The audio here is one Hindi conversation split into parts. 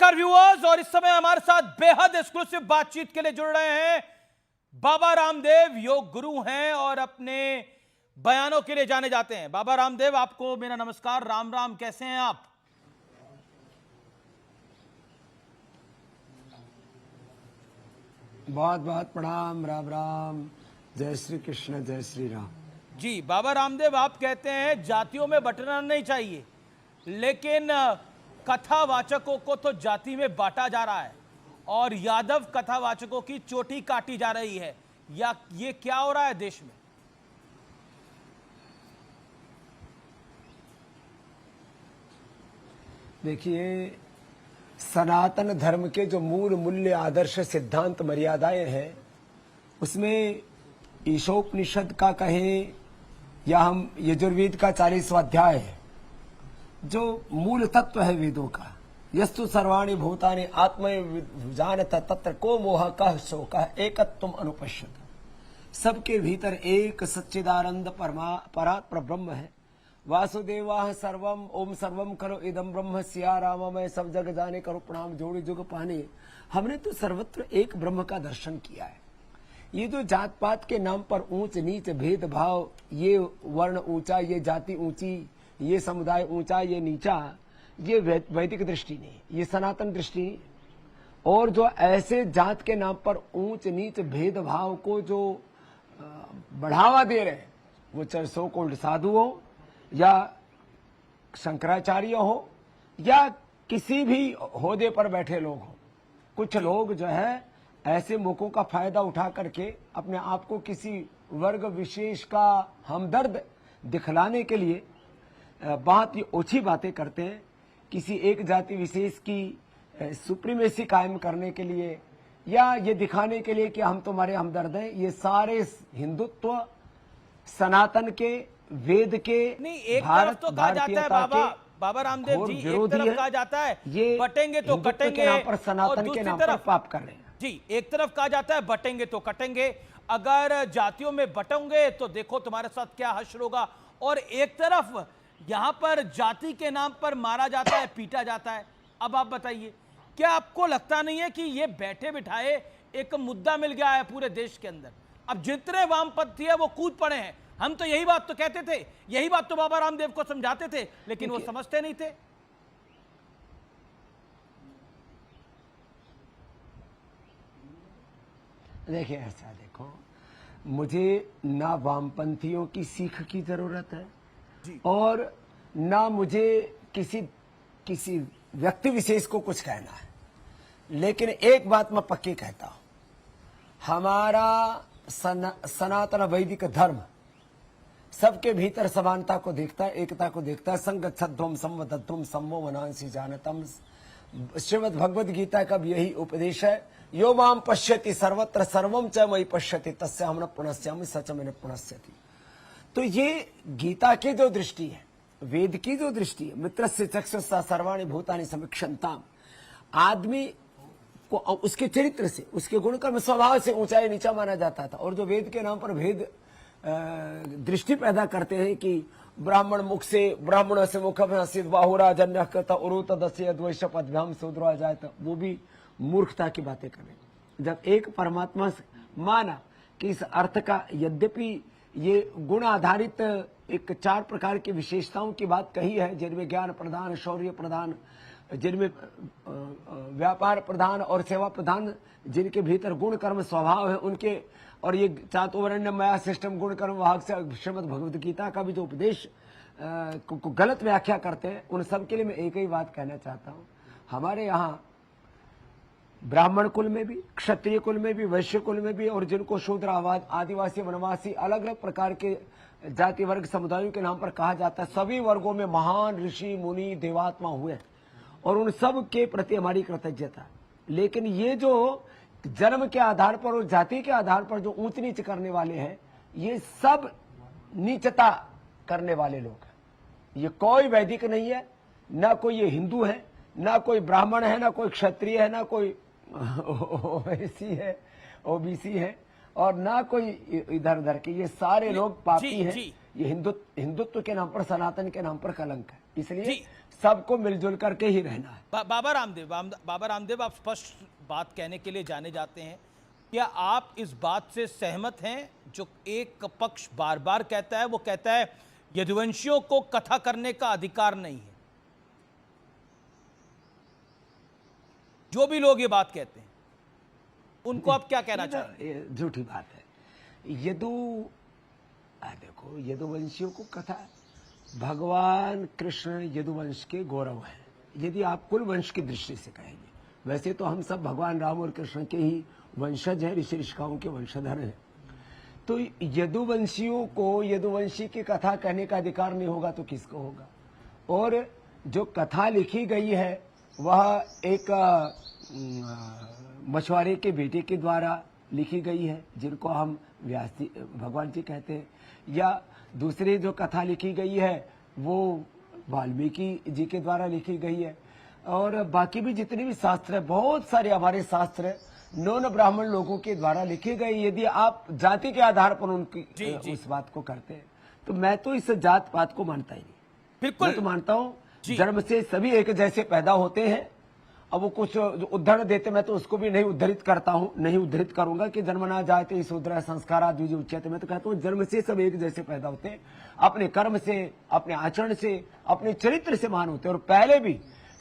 नमस्कार व्यूअर्स, और इस समय हमारे साथ बेहद एक्सक्लूसिव बातचीत के लिए जुड़ रहे हैं बाबा रामदेव। योग गुरु हैं और अपने बयानों के लिए जाने जाते हैं। बाबा रामदेव, आपको मेरा नमस्कार, राम राम। कैसे हैं आप? बहुत बहुत प्रणाम, राम राम, जय श्री कृष्ण, जय श्री राम। जी बाबा रामदेव, आप कहते हैं जातियों में बंटना नहीं चाहिए, लेकिन कथावाचकों को तो जाति में बांटा जा रहा है और यादव कथावाचकों की चोटी काटी जा रही है। या ये क्या हो रहा है देश में? देखिए, सनातन धर्म के जो मूल मूल्य, आदर्श, सिद्धांत, मर्यादाएं हैं, उसमें ईशोपनिषद का कहें या हम यजुर्वेद का 40वां अध्याय है, जो मूल तत्व है वेदों का, यस्तु सर्वाणि भूतानि आत्मैव जानत तत्र को मोह कः शोकः एकत्वम अनुपश्यत। सबके भीतर एक सच्चिदानंद परात्पर ब्रह्म है। वासुदेवाः सर्वम ओम सर्वम करो इदम ब्रह्म सिया राम, मैं सब जग जाने करो प्रणाम जोड़ी जुग पाने। हमने तो सर्वत्र एक ब्रह्म का दर्शन किया है। ये जो जात पात के नाम पर ऊंच नीच भेदभाव, ये वर्ण ऊंचा, ये जाति ऊंची, ये समुदाय ऊंचा, ये नीचा, ये वैदिक दृष्टि नहीं, ये सनातन दृष्टि नहीं। और जो ऐसे जात के नाम पर ऊंच नीच भेदभाव को जो बढ़ावा दे रहे हैं, वो चाहे सो कॉल्ड साधु हो या शंकराचार्य हो या किसी भी ओहदे पर बैठे लोग हो, कुछ लोग जो है ऐसे मौकों का फायदा उठा करके अपने आप को किसी वर्ग विशेष का हमदर्द दिखलाने के लिए बहुत ही ओछी बातें करते हैं। किसी एक जाति विशेष की सुप्रीमेसी कायम करने के लिए या ये दिखाने के लिए कि हम तुम्हारे हमदर्द हैं। ये सारे हिंदुत्व, सनातन के, वेद के, नहीं, एक तरफ तो कहा जाता है बाबा रामदेव जी, एक तरफ कहा जाता है ये बटेंगे तो कटेंगे, पर सनातन के नाम पर पाप कर रहे हैं। जी, एक तरफ कहा जाता है बटेंगे तो कटेंगे, अगर जातियों में बटोंगे तो देखो तुम्हारे साथ क्या हश्र होगा। और एक तरफ यहां पर जाति के नाम पर मारा जाता है, पीटा जाता है। अब आप बताइए, क्या आपको लगता नहीं है कि ये बैठे बिठाए एक मुद्दा मिल गया है पूरे देश के अंदर? अब जितने वामपंथी है वो कूद पड़े हैं। हम तो यही बात तो कहते थे, यही बात तो बाबा रामदेव को समझाते थे, लेकिन वो समझते नहीं थे। देखिए, ऐसा देखो, मुझे ना वामपंथियों की सीख की जरूरत है और ना मुझे किसी व्यक्ति विशेष को कुछ कहना है, लेकिन एक बात मैं पक्की कहता हूं, हमारा सनातन वैदिक धर्म सबके भीतर समानता को देखता है, एकता को देखता है। संगच्छध्वम संवदध्वम सम्मो वनांसि जानतम। श्रीमद् भगवद गीता का भी यही उपदेश है। यो माम पश्यति सर्वत्र सर्वम च मयि पश्यति तस्याहं न प्रणश्यामि सच में न प्रणश्यति। तो ये गीता की जो दृष्टि है, वेद की जो दृष्टि है, मित्रस्य चक्षुषा सर्वाणि भूतानि समीक्षन्ताम, आदमी को उसके चरित्र से, उसके गुणकर्म स्वभाव से ऊंचाई नीचा माना जाता था। और जो वेद के नाम पर भेद दृष्टि पैदा करते हैं कि ब्राह्मण से मुख हसित बाहुरा जन्य करता उरुत दस्य द्वैश पदभ्याम शूद्रो आ जाए, तो वो भी मूर्खता की बातें करें। जब एक परमात्मा से माना कि इस अर्थ का, यद्यपि ये गुण आधारित एक 4 प्रकार की विशेषताओं की बात कही है, जिनमें ज्ञान प्रधान, शौर्य प्रधान, जिनमें व्यापार प्रधान और सेवा प्रधान, जिनके भीतर गुण कर्म स्वभाव है उनके, और ये चातुर्वर्ण्य माया सिस्टम गुण कर्म वाहक से श्रीमद् भगवद गीता का भी जो उपदेश को गलत व्याख्या करते हैं, उन सब के लिए मैं एक ही बात कहना चाहता हूँ। हमारे यहाँ ब्राह्मण कुल में भी, क्षत्रिय कुल में भी, वैश्य कुल में भी, और जिनको शूद्र, आदिवासी, वनवासी, अलग अलग प्रकार के जाति वर्ग समुदायों के नाम पर कहा जाता है, सभी वर्गों में महान ऋषि मुनि देवात्मा हुए और उन सब के प्रति हमारी कृतज्ञता। लेकिन ये जो जन्म के आधार पर और जाति के आधार पर जो ऊंच नीच करने वाले हैं, ये सब नीचता करने वाले लोग हैं। ये कोई वैदिक नहीं है, ना कोई ये हिंदू है, ना कोई ब्राह्मण है, ना कोई क्षत्रिय है, ना कोई ओबीसी है, और ना कोई इधर उधर के। ये सारे लोग पापी हैं। ये हिंदुत्व के नाम पर, सनातन के नाम पर कलंक है। इसलिए सबको मिलजुल करके ही रहना है। बाबा रामदेव, आप स्पष्ट बात कहने के लिए जाने जाते हैं। क्या आप इस बात से सहमत हैं जो एक पक्ष बार बार कहता है, वो कहता है यदुवंशियों को कथा करने का अधिकार नहीं है? जो भी लोग ये बात कहते हैं उनको आप क्या कहना चाहेंगे? झूठी बात है। देखो, यदुवंशियों को कथा, भगवान कृष्ण यदुवंश के गौरव है, यदि आप कुल वंश की दृष्टि से कहेंगे। वैसे तो हम सब भगवान राम और कृष्ण के ही वंशज हैं, ऋषि ऋषिकाओं के वंशधर हैं। तो यदुवंशियों को यदुवंशी की कथा कहने का अधिकार नहीं होगा तो किसको होगा? और जो कथा लिखी गई है वह एक मछुआरे के बेटे के द्वारा लिखी गई है, जिनको हम व्यास जी, भगवान जी कहते हैं, या दूसरी जो कथा लिखी गई है वो वाल्मीकि जी के द्वारा लिखी गई है। और बाकी भी जितने भी शास्त्र है, बहुत सारे हमारे शास्त्र नॉन ब्राह्मण लोगों के द्वारा लिखे गए। यदि आप जाति के आधार पर उनकी उस बात को करते हैं तो मैं तो इस जात पात को मानता ही नहीं। बिल्कुल, मैं तो मानता हूँ जन्म से सभी एक जैसे पैदा होते हैं। अब वो कुछ उद्धरण देते, मैं तो उसको भी नहीं उद्धरित करता हूँ, नहीं उद्धरित करूंगा कि जन्म ना जाते इस उद्धर संस्कार द्विज उच्यते। मैं तो कहता हूँ जन्म से सब एक जैसे पैदा होते हैं, अपने कर्म से, अपने आचरण से, अपने चरित्र से महान होते हैं। और पहले भी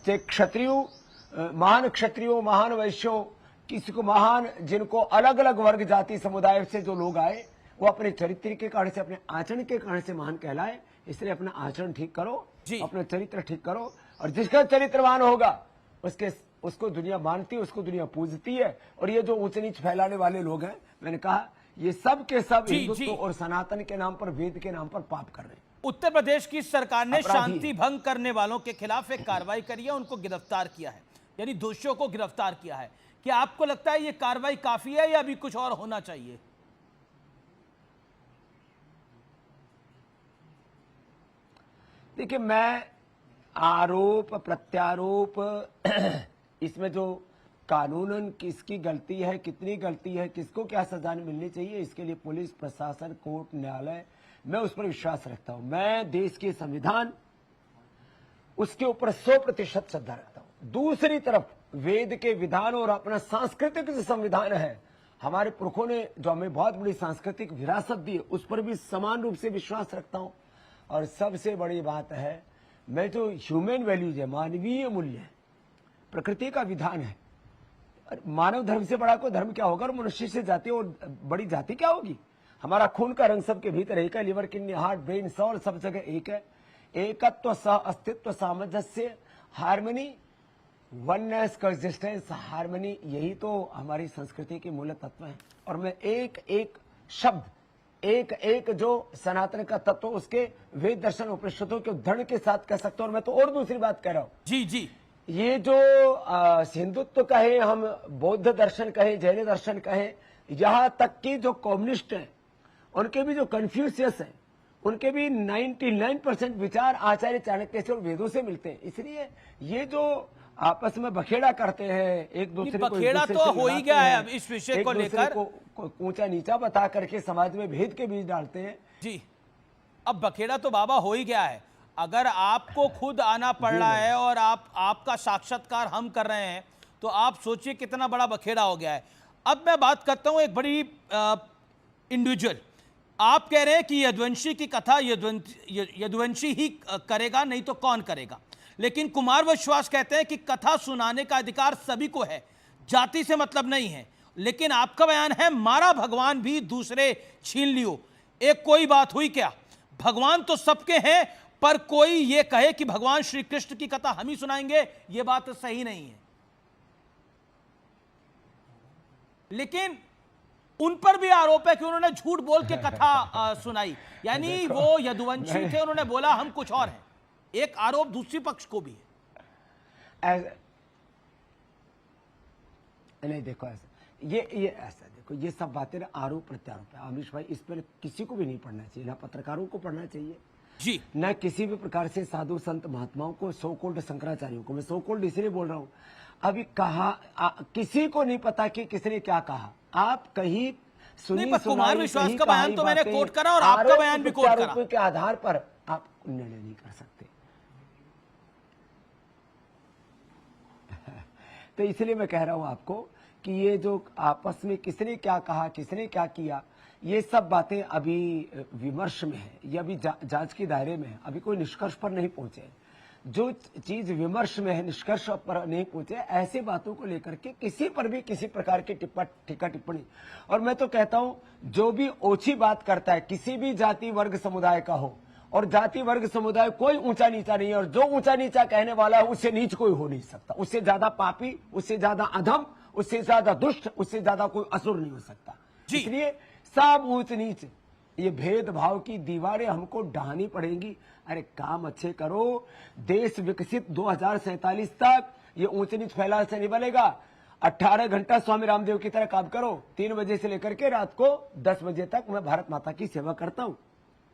चाहे क्षत्रियो, महान क्षत्रियो, महान वैश्यों, किसी को महान, जिनको अलग अलग वर्ग जाति समुदाय से जो लोग आए वो अपने चरित्र के कारण से, अपने आचरण के कारण से महान कहलाए। इसलिए अपना आचरण ठीक करो, अपना चरित्र ठीक करो, और जिसका चरित्रवान होगा उसको दुनिया मानती है, उसको दुनिया पूजती है। और ये जो ऊंच नीच फैलाने वाले लोग हैं, मैंने कहा ये सब के सब हिंदुत्व और सनातन के नाम पर, वेद के नाम पर पाप कर रहे हैं। उत्तर प्रदेश की सरकार ने शांति भंग करने वालों के खिलाफ एक कार्रवाई करी है, उनको गिरफ्तार किया है, यानी दोषियों को गिरफ्तार किया है। क्या आपको लगता है ये कार्रवाई काफी है या अभी कुछ और होना चाहिए? देखिए, मैं आरोप प्रत्यारोप इसमें जो कानूनन किसकी गलती है, कितनी गलती है, किसको क्या सजा मिलनी चाहिए, इसके लिए पुलिस प्रशासन, कोर्ट, न्यायालय, मैं उस पर विश्वास रखता हूं। मैं देश के संविधान, उसके ऊपर 100% श्रद्धा रखता हूं। दूसरी तरफ वेद के विधान और अपना सांस्कृतिक जो संविधान है, हमारे पुरखों ने जो हमें बहुत बड़ी सांस्कृतिक विरासत दी, उस पर भी समान रूप से विश्वास रखता हूं। और सबसे बड़ी बात है, मैं जो ह्यूमन वैल्यूज है, मानवीय मूल्य है, प्रकृति का विधान है, मानव धर्म से बड़ा कोई धर्म क्या होगा, और मनुष्य से जाति और बड़ी जाति क्या होगी? हमारा खून का रंग सबके भीतर एक है, liver, kidney, heart, brain, soul सब जगह एक है। एकत्व, सह अस्तित्व, सामंजस्य, हार्मनी, वननेस, कोएग्जिस्टेंस, हार्मनी, यही तो हमारी संस्कृति के मूल तत्व हैं। और मैं एक एक शब्द, एक एक जो सनातन का तत्व, उसके वेद दर्शन उपनिषदों के उद्धरण के साथ कह सकता हूं। और मैं तो और दूसरी बात कह रहा हूं, जी, ये जो हिंदुत्व कहे, हम बौद्ध दर्शन कहें, जैन दर्शन कहें, यहां तक कि जो कम्युनिस्ट हैं उनके भी, जो कन्फ्यूशियस हैं उनके भी 99% विचार आचार्य चाणक्य से और वेदों से मिलते हैं। इसलिए ये जो आपस में बखेड़ा करते हैं, एक दूसरे को, बखेड़ा तो हो ही गया है अब इस विषय को लेकर, ऊंचा नीचा बता करके समाज में भेद के बीज डालते हैं। जी, अब बखेड़ा तो बाबा हो ही गया है। अगर आपको खुद आना पड़ रहा है और आपका साक्षात्कार हम कर रहे हैं, तो आप सोचिए कितना बड़ा बखेड़ा हो गया है। अब मैं बात करता हूं एक बड़ी इंडिविजुअल। आप कह रहे हैं कि यदुवंशी की कथा यदुवंशी ही करेगा, नहीं तो कौन करेगा। लेकिन कुमार विश्वास कहते हैं कि कथा सुनाने का अधिकार सभी को है, जाति से मतलब नहीं है। लेकिन आपका बयान है मारा भगवान भी दूसरे छीन लियो। एक कोई बात हुई क्या? भगवान तो सबके हैं, पर कोई ये कहे कि भगवान श्री कृष्ण की कथा हम ही सुनाएंगे, ये बात सही नहीं है। लेकिन उन पर भी आरोप है कि उन्होंने झूठ बोल के कथा सुनाई, यानी वो यदुवंशी थे, उन्होंने बोला हम कुछ और हैं। एक आरोप दूसरी पक्ष को भी है। नहीं, देखो ऐसा, ये ऐसा देखो, ये सब बातें ना आरोप प्रत्यारोप है। अमीश भाई, इस पर किसी को भी नहीं पढ़ना चाहिए, ना पत्रकारों को पढ़ना चाहिए जी, न किसी भी प्रकार से साधु संत महात्माओं को, सो कोल्ड शंकराचार्यों को। मैं सो कोल्ड इसलिए बोल रहा हूं, अभी कहा किसी को नहीं पता कि किसने क्या कहा। आप कहीं सुनी कुमार विश्वास का बयान तो मैंने कोट करा और आपका बयान भी कोट करा, के आधार पर आप निर्णय नहीं कर सकते। तो इसलिए मैं कह रहा हूं आपको कि ये जो आपस में किसने क्या कहा, किसने क्या किया, ये सब बातें अभी विमर्श में है, ये अभी जांच के दायरे में है, अभी कोई निष्कर्ष पर नहीं पहुंचे। जो चीज विमर्श में है, निष्कर्ष पर नहीं पहुंचे, ऐसी बातों को लेकर के किसी पर भी किसी प्रकार की टीका टिप्पणी, और मैं तो कहता हूं जो भी ओछी बात करता है किसी भी जाति वर्ग समुदाय का हो, और जाति वर्ग समुदाय कोई ऊंचा नीचा नहीं है, और जो ऊंचा नीचा कहने वाला है उससे नीच कोई हो नहीं सकता, उससे ज्यादा पापी, उससे ज्यादा अधम, उससे ज्यादा दुष्ट, उससे ज्यादा कोई असुर नहीं हो सकता। इसलिए सब ऊंच नीच, ये भेदभाव की दीवारें हमको ढानी पड़ेंगी। अरे काम अच्छे करो, देश विकसित 2047 तक ये ऊंच नीच फैला से नहीं बनेगा। 18 घंटा स्वामी रामदेव की तरह काम करो, 3 बजे से लेकर के रात को 10 बजे तक मैं भारत माता की सेवा करता हूं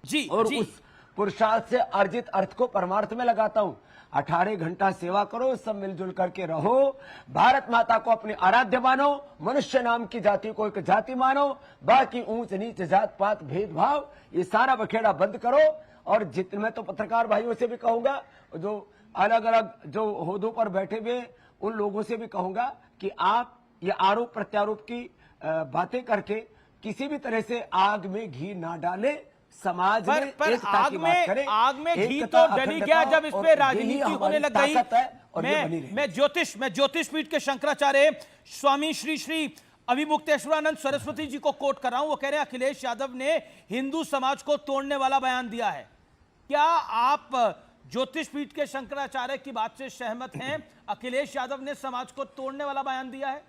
जी, और जी। उस पुरुषार्थ से अर्जित अर्थ को परमार्थ में लगाता हूं। 18 घंटा सेवा करो, सब मिलजुल करके रहो, भारत माता को अपनी आराध्य मानो, मनुष्य नाम की जाति को एक जाति मानो, बाकी ऊंच नीच जात पात भेदभाव ये सारा बखेड़ा बंद करो। और जितने, मैं तो पत्रकार भाइयों से भी कहूंगा, जो अलग अलग जो होदों पर बैठे हुए उन लोगों से भी कहूंगा कि आप ये आरोप प्रत्यारोप की बातें करके किसी भी तरह से आग में घी ना डाले। समाज में एकता की बात करें। आग में घी तो डली गया जब इस पे राजनीति होने लग गई। मैं ज्योतिष पीठ के शंकराचार्य स्वामी श्री श्री अभिमुक्तेश्वरानंद सरस्वती जी को कोट कर रहा हूं। वो कह रहे हैं अखिलेश यादव ने हिंदू समाज को तोड़ने वाला बयान दिया है। क्या आप ज्योतिष पीठ के शंकराचार्य की बात से सहमत हैं? अखिलेश यादव ने समाज को तोड़ने वाला बयान दिया है,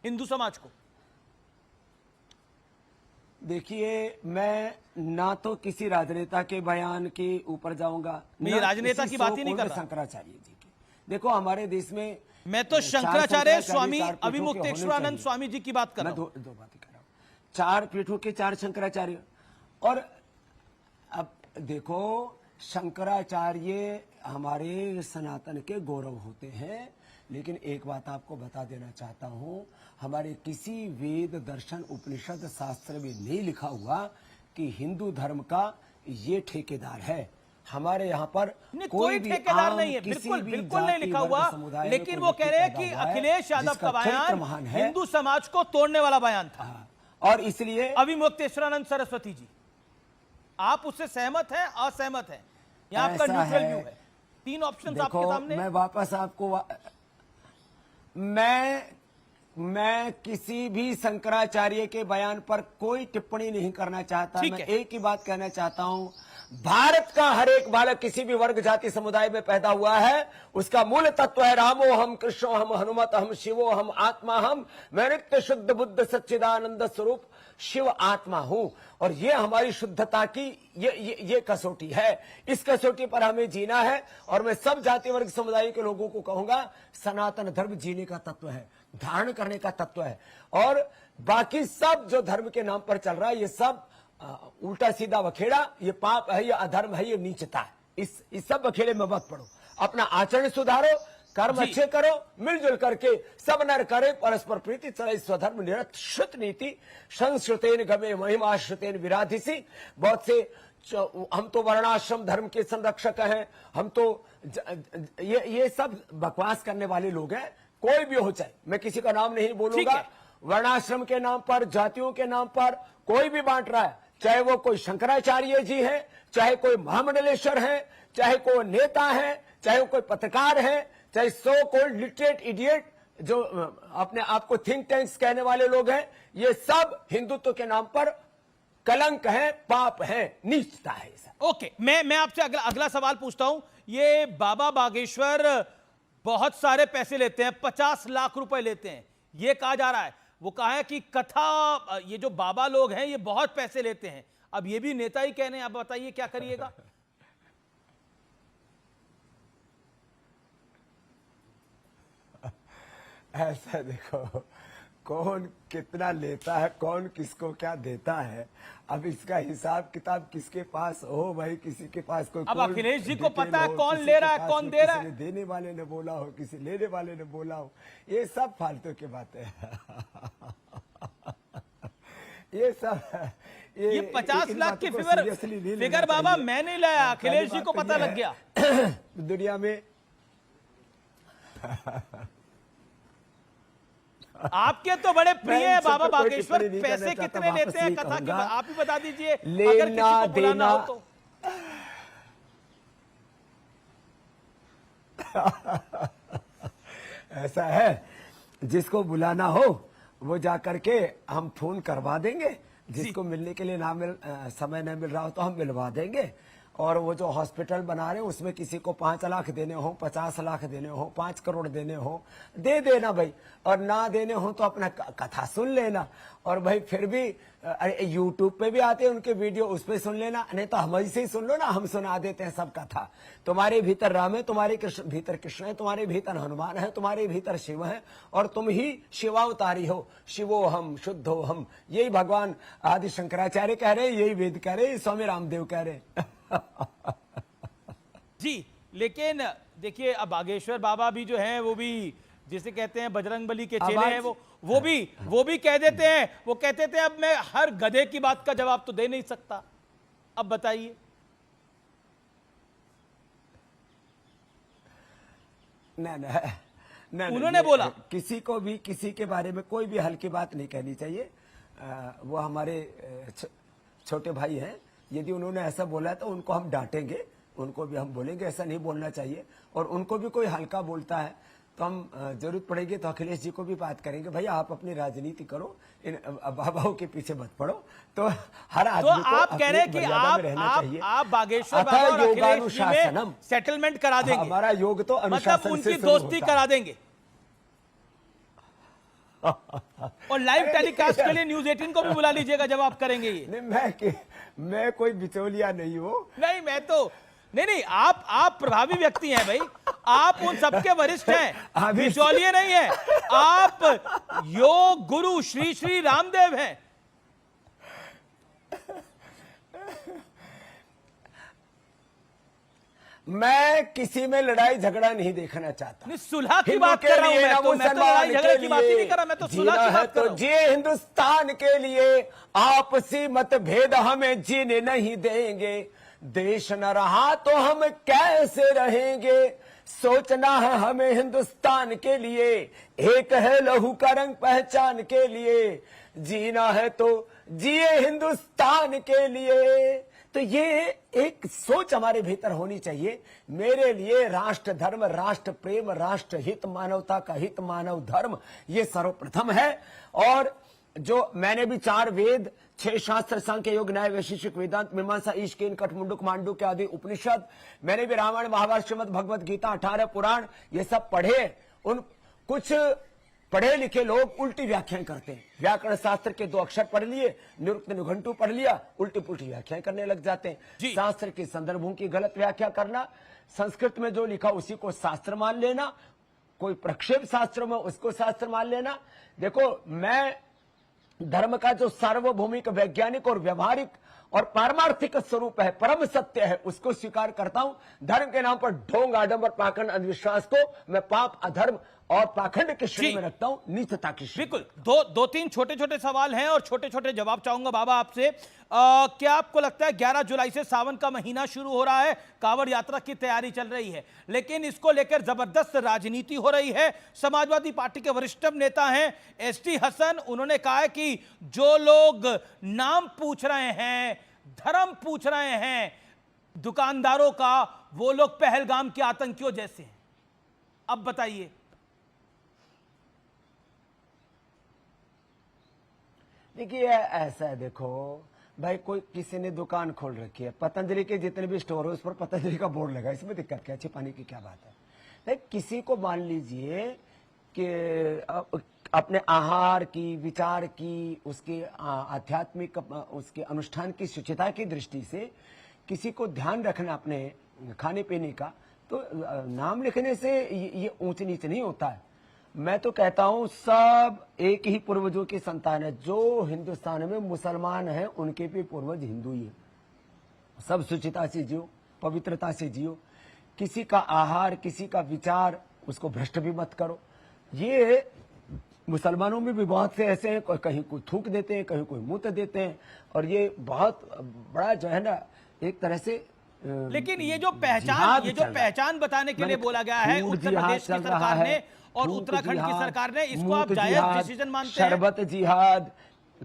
हिंदू समाज को? देखिए, मैं ना तो किसी राजनेता के बयान के ऊपर जाऊंगा, मैं राजनेता की बात ही नहीं कर रहा, शंकराचार्य जी की। देखो हमारे देश में मैं तो शंकराचार्य स्वामी अभिमुक्तेश्वरानंद स्वामी जी की बात कर रहा हूं। दो बातें कर रहा हूं। 4 पीठों के 4 शंकराचार्य। और अब देखो, शंकराचार्य हमारे सनातन के गौरव होते हैं, लेकिन एक बात आपको बता देना चाहता हूं, हमारे किसी वेद दर्शन उपनिषद शास्त्र में नहीं लिखा हुआ कि हिंदू धर्म का ये ठेकेदार है। हमारे यहाँ पर कोई ठेकेदार नहीं है, बिल्कुल नहीं लिखा हुआ। लेकिन वो कह रहे हैं कि अखिलेश यादव का बयान हिंदू समाज को तोड़ने वाला बयान था, और इसलिए अभिमुक्तेश्वरानंद सरस्वती जी, आप उससे सहमत हैं, असहमत हैं? यहाँ आपका न्यूट्रल व्यू है। 3 ऑप्शन आपके सामने। मैं वापस आपको मैं किसी भी शंकराचार्य के बयान पर कोई टिप्पणी नहीं करना चाहता। मैं एक ही बात कहना चाहता हूं, भारत का हर एक बालक किसी भी वर्ग जाति समुदाय में पैदा हुआ है, उसका मूल तत्व है रामो हम, कृष्णो हम, हनुमत हम, शिवो हम, आत्मा हम। मैं नित्य शुद्ध बुद्ध सच्चिदानंद स्वरूप शिव आत्मा हूं। और ये हमारी शुद्धता की ये कसौटी है, इस कसौटी पर हमें जीना है। और मैं सब जाति वर्ग समुदाय के लोगों को कहूंगा, सनातन धर्म जीने का तत्व है, धारण करने का तत्व है। और बाकी सब जो धर्म के नाम पर चल रहा है, ये सब उल्टा सीधा बखेड़ा, ये पाप है, ये अधर्म है, ये नीचता है। इस सब बखेड़े में मत पड़ो, अपना आचरण सुधारो, कर्म अच्छे करो, मिलजुल करके सब नर करे परस्पर प्रीति, चले स्वधर्म निरत श्रुत नीति, संस्कृतेन गमे महिमा श्रुतेन विराधिसी। बहुत से हम तो वर्णाश्रम धर्म के संरक्षक हैं, हम तो ये सब बकवास करने वाले लोग हैं। कोई भी हो, चाहे मैं किसी का नाम नहीं बोलूंगा, वर्णाश्रम के नाम पर, जातियों के नाम पर कोई भी बांट रहा है, चाहे वो कोई शंकराचार्य जी है, चाहे कोई महामंडलेश्वर है, चाहे कोई नेता है, चाहे वो कोई पत्रकार है, चाहे सो कोई लिटरेट इडियट जो अपने आप को थिंक टैंक्स कहने वाले लोग हैं, ये सब हिंदुत्व के नाम पर कलंक है, पाप है, नीचता है। ओके, मैं आपसे अगला सवाल पूछता हूं। ये बाबा बागेश्वर बहुत सारे पैसे लेते हैं, 50 लाख रुपए लेते हैं, ये कहा जा रहा है। वो कहा है कि कथा, ये जो बाबा लोग हैं ये बहुत पैसे लेते हैं। अब ये भी नेता ही कहने, आप बताइए क्या करिएगा? ऐसा देखो, कौन कितना लेता है, कौन किसको क्या देता है, अब इसका हिसाब किताब किसके पास हो भाई, किसी के पास कोई। अब अखिलेश जी को पता है कौन ले रहा है, कौन दे रहा है। देने वाले ने बोला हो, किसी लेने वाले ने बोला हो, ये सब फालतू की बातें ये सब ये 50 लाख की फिगर बाबा मैं नहीं लाया, अखिलेश जी को पता लग गया। दुनिया में आपके तो बड़े प्रिय है बाबा तो कोई बागेश्वर, टिप्पणी नहीं पैसे करना चाहता, कितने वापस लेते हैं नहीं कथा की कहूंगा। आप ही बता दीजिए, अगर लेना किसी को बुलाना हो तो। ऐसा है, जिसको बुलाना हो वो जा करके हम फोन करवा देंगे, जिसको मिलने के लिए समय नहीं मिल रहा हो तो हम मिलवा देंगे। और वो जो हॉस्पिटल बना रहे हैं उसमें किसी को 5 लाख देने हो, 50 लाख देने हो, 5 करोड़ देने हो, दे देना भाई। और ना देने हो तो अपना कथा सुन लेना। और भाई फिर भी अरे यूट्यूब पे भी आते हैं उनके वीडियो, उस पे सुन लेना, नहीं तो हम से ही सुन लो ना, हम सुना देते हैं सब कथा। तुम्हारे भीतर राम है, तुम्हारे भीतर कृष्ण है, तुम्हारे भीतर हनुमान है, तुम्हारे भीतर शिव है, और तुम ही शिवावतारी हो। शिवो हम शुद्ध हो हम, यही भगवान आदि शंकराचार्य कह रहे, यही वेद कह रहे, स्वामी रामदेव कह रहे। जी, लेकिन देखिए अब बागेश्वर बाबा भी जो हैं वो भी जिसे कहते हैं बजरंगबली के चेले हैं, वो भी कह देते हैं, वो कहते थे अब मैं हर गधे की बात का जवाब तो दे नहीं सकता। अब बताइए। नहीं, उन्होंने बोला किसी को भी किसी के बारे में कोई भी हल्की बात नहीं कहनी चाहिए। वो हमारे छोटे भाई हैं, यदि उन्होंने ऐसा बोला है तो उनको हम डांटेंगे, उनको भी हम बोलेंगे ऐसा नहीं बोलना चाहिए। और उनको भी कोई हल्का बोलता है तो हम जरूरत पड़ेगी तो अखिलेश जी को भी बात करेंगे, भाई आप अपनी राजनीति करो, इन बाबाओं के पीछे मत पड़ो। तो हर आदमी को आप कह रहे हैं कि आप बागेश्वर बाबा और अखिलेश जी में सेटलमेंट करा देंगे, हमारा योग तो अनुशासन मतलब उनकी दोस्ती करा देंगे। और लाइव टेलीकास्ट के लिए न्यूज 18 को भी बुला लीजिएगा जब आप करेंगे ये। नहीं, मैं कोई बिचौलिया नहीं हूँ। नहीं, मैं तो नहीं, आप प्रभावी व्यक्ति हैं भाई, आप उन सबके वरिष्ठ हैं, बिचौलिए नहीं है, आप योग गुरु श्री श्री रामदेव हैं। मैं किसी में लड़ाई झगड़ा नहीं देखना चाहता। नहीं, सुलह की बात कर रहा हूं मैं तो लड़ाई झगड़े की बात ही नहीं कर रहा, मैं तो सुलह की बात कर रहा हूं। जी हिंदुस्तान के लिए आपसी मतभेद हमें जीने नहीं देंगे, देश न रहा तो हम कैसे रहेंगे। सोचना है हमें हिंदुस्तान के लिए, एक है लहू का रंग पहचान के लिए, जीना है तो जिए हिंदुस्तान के लिए। तो ये एक सोच हमारे भीतर होनी चाहिए। मेरे लिए राष्ट्र धर्म, राष्ट्र प्रेम, राष्ट्र हित, मानवता का हित, मानव धर्म, ये सर्वप्रथम है। और जो मैंने भी 4 वेद, 6 शास्त्र, सांख्य योग न्याय वैशेषिक वेदांत मीमांसा ईशकेन कठ मुंडुक मांडुक आदि उपनिषद, मैंने भी रामायण महाभारत श्रीमद् भगवत गीता 18 पुराण ये सब पढ़े। उन कुछ पढ़े लिखे लोग उल्टी व्याख्याएं करते हैं, व्याकरण शास्त्र के 2 अक्षर पढ़ लिए, निरुक्त निघंटू पढ़ लिया, उल्टी पुल्टी व्याख्याएं करने लग जाते हैं। शास्त्र के संदर्भों की गलत व्याख्या करना, संस्कृत में जो लिखा उसी को शास्त्र मान लेना, कोई प्रक्षेप शास्त्र में उसको शास्त्र मान लेना। देखो, मैं धर्म का जो सार्वभौमिक, वैज्ञानिक और व्यवहारिक और पारमार्थिक स्वरूप है, परम सत्य है, उसको स्वीकार करता हूं। धर्म के नाम पर ढोंग, आडंबर, पाखंड, अंधविश्वास को मैं पाप, अधर्म और पाखंड के श्रेणी में रखता हूं, नीचता की श्रेणी। बिल्कुल। 2-3 छोटे-छोटे सवाल हैं और छोटे-छोटे जवाब चाहूंगा बाबा आपसे। क्या आपको लगता है 11 जुलाई से सावन का महीना शुरू हो रहा है, कांवड़ यात्रा की तैयारी चल रही है, लेकिन इसको लेकर जबरदस्त राजनीति हो रही है। समाजवादी पार्टी के वरिष्ठ नेता हैं एसटी हसन, उन्होंने कहा है कि जो लोग नाम पूछ रहे हैं, धर्म पूछ रहे हैं दुकानदारों का, वो लोग पहलगाम के आतंकियों जैसे हैं। अब बताइए। देखिए ऐसा है, देखो भाई, कोई किसी ने दुकान खोल रखी है, पतंजलि के जितने भी स्टोर है उस पर पतंजलि का बोर्ड लगा, इसमें दिक्कत क्या, छिपाने की क्या बात है। भाई किसी को मान लीजिए कि अपने आहार की, विचार की, उसके आध्यात्मिक, उसके अनुष्ठान की शुचिता की दृष्टि से किसी को ध्यान रखना अपने खाने पीने का, तो नाम लिखने से ये ऊंच नीच नहीं होता है। मैं तो कहता हूं सब एक ही पूर्वजों की संतान है। जो हिंदुस्तान में मुसलमान हैं उनके भी पूर्वज हिंदू ही है। सब शुचिता से जियो, पवित्रता से जियो, किसी का आहार, किसी का विचार, उसको भ्रष्ट भी मत करो। ये मुसलमानों में भी बहुत से ऐसे हैं, कहीं कोई थूक देते हैं, कहीं कोई मुंह देते हैं, और ये बहुत बड़ा जो है ना, एक तरह से लेकिन ये जो पहचान बताने के लिए बोला गया है उत्तर प्रदेश की सरकार ने और उत्तराखंड की सरकार ने, इसको आप जायज डिसीजन मानते हैं? शरबत जिहाद,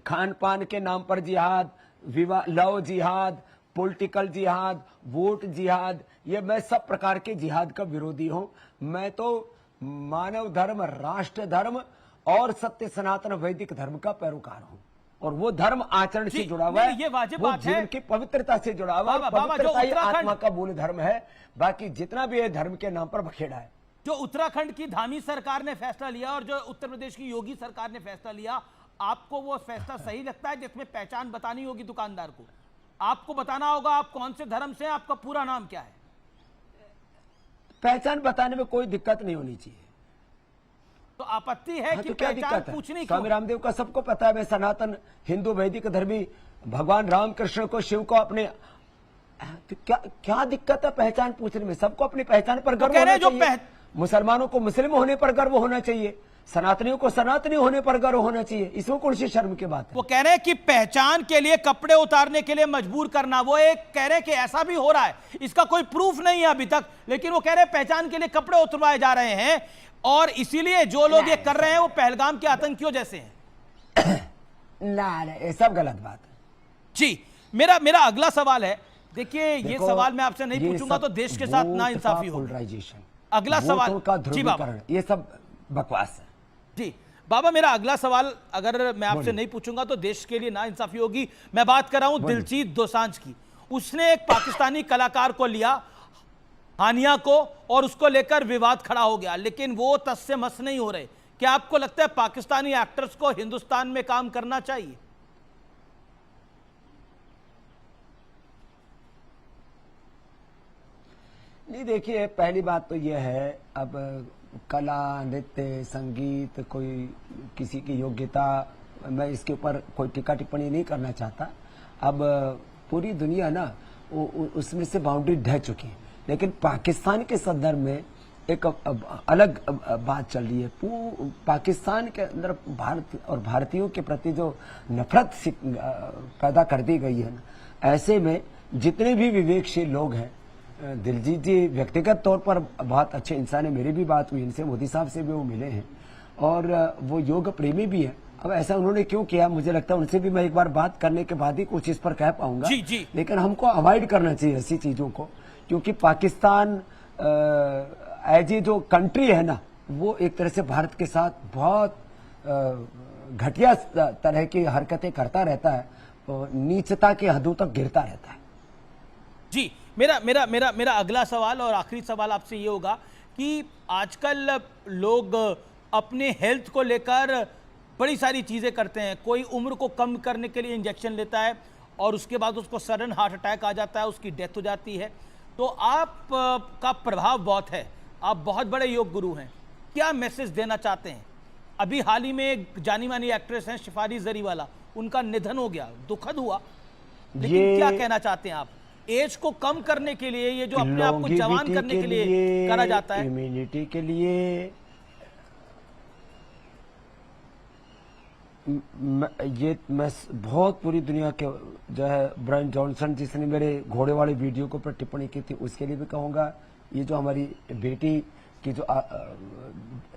खान पान के नाम पर जिहाद, विवाह लव जिहाद, पॉलिटिकल जिहाद, वोट जिहाद, ये मैं सब प्रकार के जिहाद का विरोधी हूं। मैं तो मानव धर्म, राष्ट्र धर्म और सत्य सनातन वैदिक धर्म का पैरोकार हूं, और वो धर्म आचरण से जुड़ा हुआ है, ये वाजिब वो बात जीवन है। की पवित्रता से जुड़ा हुआ है। पवित्रता ही आत्मा का मूल धर्म है, बाकी जितना भी है धर्म के नाम पर बखेड़ा है। जो उत्तराखंड की धामी सरकार ने फैसला लिया और जो उत्तर प्रदेश की योगी सरकार ने फैसला लिया, आपको वो फैसला सही लगता है जिसमें पहचान बतानी होगी दुकानदार को? आपको बताना होगा आप कौन से धर्म से, आपका पूरा नाम क्या है? पहचान बताने में कोई दिक्कत नहीं होनी चाहिए। तो आपत्ति है कि तो क्या पहचान दिक्कत है? पूछनी स्वामी क्यों? रामदेव का सबको पता है, मैं सनातन हिंदू वैदिक धर्मी भगवान रामकृष्ण को, शिव को अपने, तो क्या दिक्कत है पहचान पूछने में? सबको अपनी पहचान पर गर्व होना चाहिए। मुसलमानों को मुस्लिम होने पर गर्व होना चाहिए, सनातनियों को सनातनी होने पर गर्व होना चाहिए, इसमें कौन सी शर्म की बात है? वो कह रहे हैं कि पहचान के लिए कपड़े उतारने के लिए मजबूर करना, वो एक कह रहे हैं कि ऐसा भी हो रहा है, इसका कोई प्रूफ नहीं है अभी तक, लेकिन वो कह रहे हैं पहचान के लिए कपड़े उतरवाए जा रहे हैं और इसीलिए जो लोग ये कर रहे हैं वो पहलगाम के आतंकियों जैसे हैं। ना, ये सब गलत बात है जी। मेरा अगला सवाल है, देखिए ये सवाल मैं आपसे नहीं पूछूंगा तो देश के साथ ना इंसाफी होगी। अगला सवाल का ध्रुवीकरण, ये सब बकवास है जी। बाबा मेरा अगला सवाल अगर मैं आपसे नहीं पूछूंगा तो देश के लिए ना इंसाफी होगी। मैं बात कर रहा हूं दिलजीत दोसांझ की। उसने एक पाकिस्तानी कलाकार को लिया, हानिया को, और उसको लेकर विवाद खड़ा हो गया, लेकिन वो तस से मस नहीं हो रहे। क्या आपको लगता है पाकिस्तानी एक्टर्स को हिंदुस्तान में काम करना चाहिए? नहीं, देखिए पहली बात तो यह है, अब कला, नृत्य, संगीत, कोई किसी की योग्यता, मैं इसके ऊपर कोई टीका टिप्पणी नहीं करना चाहता। अब पूरी दुनिया ना उसमें से बाउंड्री ढह चुकी है, लेकिन पाकिस्तान के संदर्भ में एक अलग बात चल रही है। पाकिस्तान के अंदर भारत और भारतीयों के प्रति जो नफरत पैदा कर दी गई है ना, ऐसे में जितने भी विवेकशील लोग हैं, दिलजीत जी व्यक्तिगत तौर पर बहुत अच्छे इंसान है, मेरी भी बात हुई इनसे, मोदी साहब से भी वो मिले हैं और वो योग प्रेमी भी है। अब ऐसा उन्होंने क्यों किया, मुझे लगता है उनसे भी मैं एक बार बात करने के बाद ही कुछ इस पर कह पाऊंगा। जी जी। लेकिन हमको अवॉइड करना चाहिए ऐसी चीजों को, क्योंकि पाकिस्तान एज ए जो कंट्री है ना, वो एक तरह से भारत के साथ बहुत घटिया तरह की हरकतें करता रहता है, नीचता के हदों तक गिरता रहता है। जी, मेरा अगला सवाल और आखिरी सवाल आपसे ये होगा कि आजकल लोग अपने हेल्थ को लेकर बड़ी सारी चीज़ें करते हैं। कोई उम्र को कम करने के लिए इंजेक्शन लेता है और उसके बाद उसको सडन हार्ट अटैक आ जाता है, उसकी डेथ हो जाती है। तो आप का प्रभाव बहुत है, आप बहुत बड़े योग गुरु हैं, क्या मैसेज देना चाहते हैं? अभी हाल ही में एक जानी मानी एक्ट्रेस हैं शिफारी जरीवाला, उनका निधन हो गया, दुखद हुआ, लेकिन क्या कहना चाहते हैं आप? एज को कम करने के लिए, ये जो अपने आप को जवान करने के लिए करा जाता है, इम्यूनिटी के लिए, ये मैं बहुत पूरी दुनिया के जो है ब्रायन जॉनसन जिसने मेरे घोड़े वाले वीडियो के ऊपर टिप्पणी की थी, उसके लिए भी कहूंगा। ये जो हमारी बेटी की जो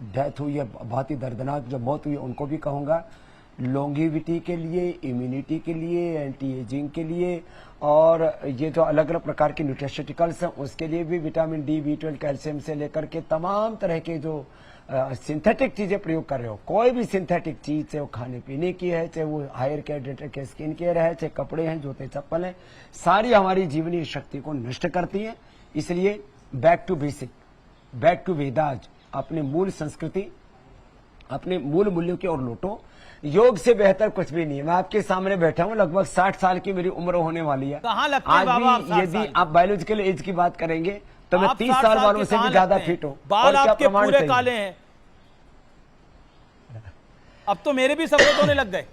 डेथ हुई है, बहुत ही दर्दनाक जो मौत हुई है, उनको भी कहूंगा। लॉन्गेविटी के लिए, इम्यूनिटी के लिए, एंटी एजिंग के लिए, और ये जो अलग अलग प्रकार के न्यूट्रिशटिकल्स हैं उसके लिए भी, विटामिन डी, B12, कैल्शियम से लेकर के तमाम तरह के जो सिंथेटिक चीजें प्रयोग कर रहे हो, कोई भी सिंथेटिक चीज, चाहे वो खाने पीने की है, चाहे वो hair care, dental care, skin care है, चाहे कपड़े हैं, जूते चप्पल हैं, सारी हमारी जीवनीय शक्ति को नष्ट करती है। इसलिए back to basic, back to Vedas, अपने मूल संस्कृति, अपने मूल मूल्यों की ओर लौटो। योग से बेहतर कुछ भी नहीं है। मैं आपके सामने बैठा हूं, लगभग 60 साल की मेरी उम्र होने वाली है। कहाँ लगते हैं बाबा आप 60 साल? यदि आप बायोलॉजिकल एज की बात करेंगे तो मैं 30 साल वालों से भी ज्यादा फिट हूं। बाल आपके पूरे काले हैं, अब तो मेरे भी सफेद होने लग गए।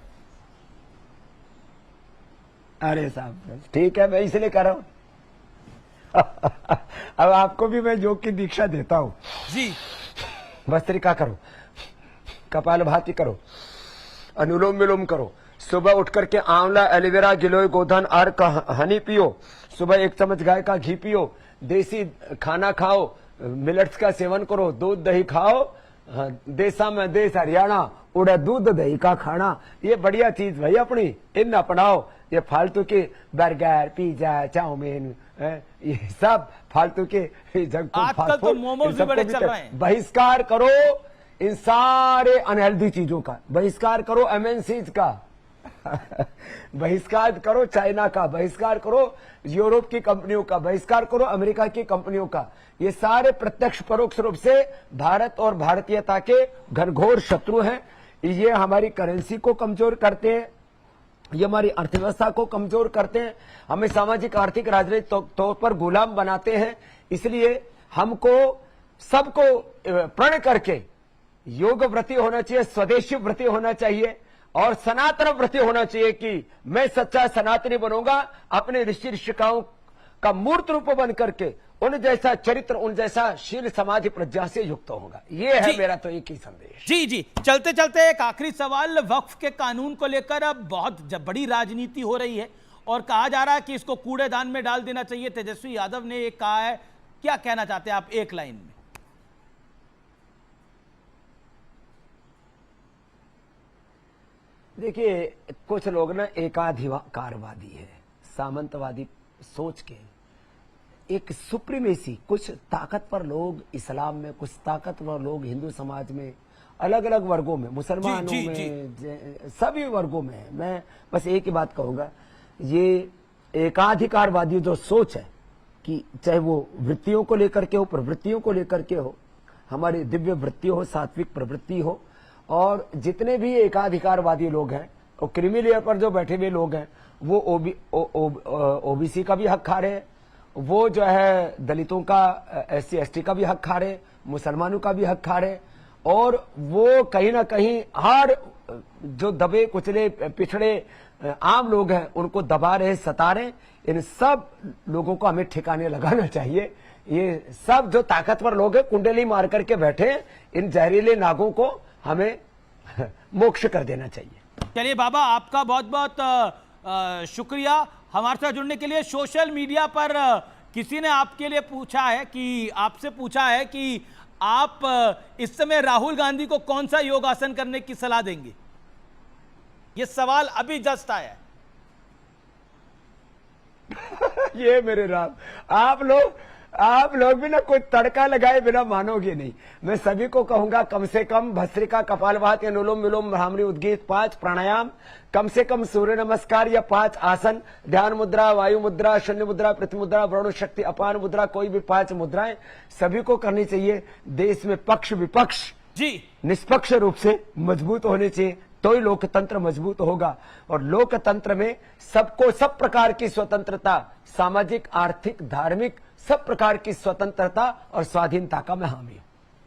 अरे साहब ठीक है, मैं इसलिए कर रहा हूं। अब आपको भी मैं योग की दीक्षा देता हूं जी। भस्त्रिका करो, कपालभाति करो, अनुलोम विलोम करो, सुबह उठ करके आंवला, एलोवेरा, गिलोय, गोधन, अर्क, हनी पियो। सुबह 1 चम्मच गाय का घी पियो। देसी खाना खाओ, मिलेट्स का सेवन करो, दूध दही खाओ। देसा में देश हरियाणा, उड़ा दूध दही का खाना। ये बढ़िया चीज भाई अपनी, इन अपनाओ। ये फालतू के बर्गर, पिज्जा, चाउमीन, ये सब फालतू के जंक फूड, आजकल तो मोमोज भी बड़े चल रहे हैं। बहिष्कार करो इन सारे अनहेल्दी चीजों का, बहिष्कार करो एमएनसीज का, बहिष्कार करो चाइना का, बहिष्कार करो यूरोप की कंपनियों का, बहिष्कार करो अमेरिका की कंपनियों का। ये सारे प्रत्यक्ष परोक्ष रूप से भारत और भारतीयता के घनघोर शत्रु हैं। ये हमारी करेंसी को कमजोर करते हैं, ये हमारी अर्थव्यवस्था को कमजोर करते हैं, हमें सामाजिक, आर्थिक, राजनीतिक तौर पर गुलाम बनाते हैं। इसलिए हमको सबको प्रण करके योग व्रती होना चाहिए, स्वदेशी व्रती होना चाहिए और सनातन व्रती होना चाहिए कि मैं सच्चा सनातनी बनूंगा, अपने ऋषि ऋषिकाओं का मूर्त रूप बन करके उन जैसा चरित्र, उन जैसा शील, समाधि, प्रज्ञा से युक्त होगा। ये है मेरा तो एक ही संदेश। जी जी, चलते चलते एक आखिरी सवाल, वक्फ के कानून को लेकर अब बहुत बड़ी राजनीति हो रही है और कहा जा रहा है कि इसको कूड़ेदान में डाल देना चाहिए। तेजस्वी यादव ने एक कहा है, क्या कहना चाहते हैं आप एक लाइन में? देखिए, कुछ लोग ना एकाधिकारवादी है, सामंतवादी सोच के, एक सुप्रीमेसी, कुछ ताकतवर लोग इस्लाम में, कुछ ताकतवर लोग हिंदू समाज में, अलग अलग वर्गों में, मुसलमानों में, सभी वर्गों में। मैं बस एक ही बात कहूंगा, ये एकाधिकारवादी जो सोच है कि चाहे वो वृत्तियों को लेकर के हो, प्रवृत्तियों को लेकर के हो, हमारी दिव्य वृत्ति हो, सात्विक प्रवृत्ति हो, और जितने भी एकाधिकारवादी लोग हैं, और क्रीमी लेयर पर जो बैठे हुए लोग हैं, वो ओबीसी का भी हक खा रहे हैं, वो जो है दलितों का, SC ST का भी हक खा रहे, मुसलमानों का भी हक खा रहे, और वो कहीं ना कहीं हर जो दबे कुचले पिछड़े आम लोग हैं उनको दबा रहे, सता रहे। इन सब लोगों को हमें ठिकाने लगाना चाहिए। ये सब जो ताकतवर लोग हैं, कुंडली मार करके बैठे, इन जहरीले नागों को हमें मोक्ष कर देना चाहिए। चलिए बाबा, आपका बहुत बहुत शुक्रिया हमारे साथ जुड़ने के लिए। सोशल मीडिया पर किसी ने आपके लिए पूछा है कि आपसे पूछा है कि आप इस समय राहुल गांधी को कौन सा योग आसन करने की सलाह देंगे? ये सवाल अभी जस्ट आया है। ये मेरे राम, आप लोग भी ना कोई तड़का लगाए बिना मानोगे नहीं। मैं सभी को कहूंगा, कम से कम भस्त्रिका, कपालभाति, अनुलोम विलोम, भ्रामरी, उद्गीत, 5 प्राणायाम, कम से कम सूर्य नमस्कार या 5 आसन, ध्यान मुद्रा, वायु मुद्रा, शून्य मुद्रा, पृथ्वी मुद्रा, वरुण शक्ति, अपान मुद्रा, कोई भी 5 मुद्राएं सभी को करनी चाहिए। देश में पक्ष विपक्ष जी निष्पक्ष रूप से मजबूत होने चाहिए, तो ही लोकतंत्र मजबूत होगा। और लोकतंत्र में सबको सब प्रकार की स्वतंत्रता, सामाजिक, आर्थिक, धार्मिक, सब प्रकार की स्वतंत्रता और स्वाधीनता का मैं हामी हूं।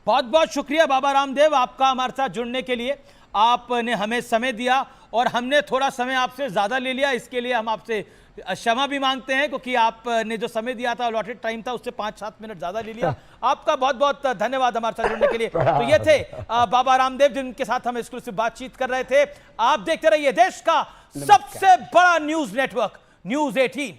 बहुत बहुत शुक्रिया बाबा रामदेव, आपका हमारे साथ जुड़ने के लिए। आपने हमें समय दिया और हमने थोड़ा समय आपसे ज्यादा ले लिया, इसके लिए हम आपसे क्षमा भी मांगते हैं, क्योंकि आपने जो समय दिया था, अलॉटेड टाइम था, उससे 5-7 मिनट ज्यादा ले लिया। आपका बहुत बहुत धन्यवाद हमारे साथ जुड़ने के लिए। तो ये थे बाबा रामदेव, जिनके साथ हम एक्सक्लूसिव बातचीत कर रहे थे। आप देखते रहिए देश का सबसे बड़ा न्यूज नेटवर्क न्यूज़ 18।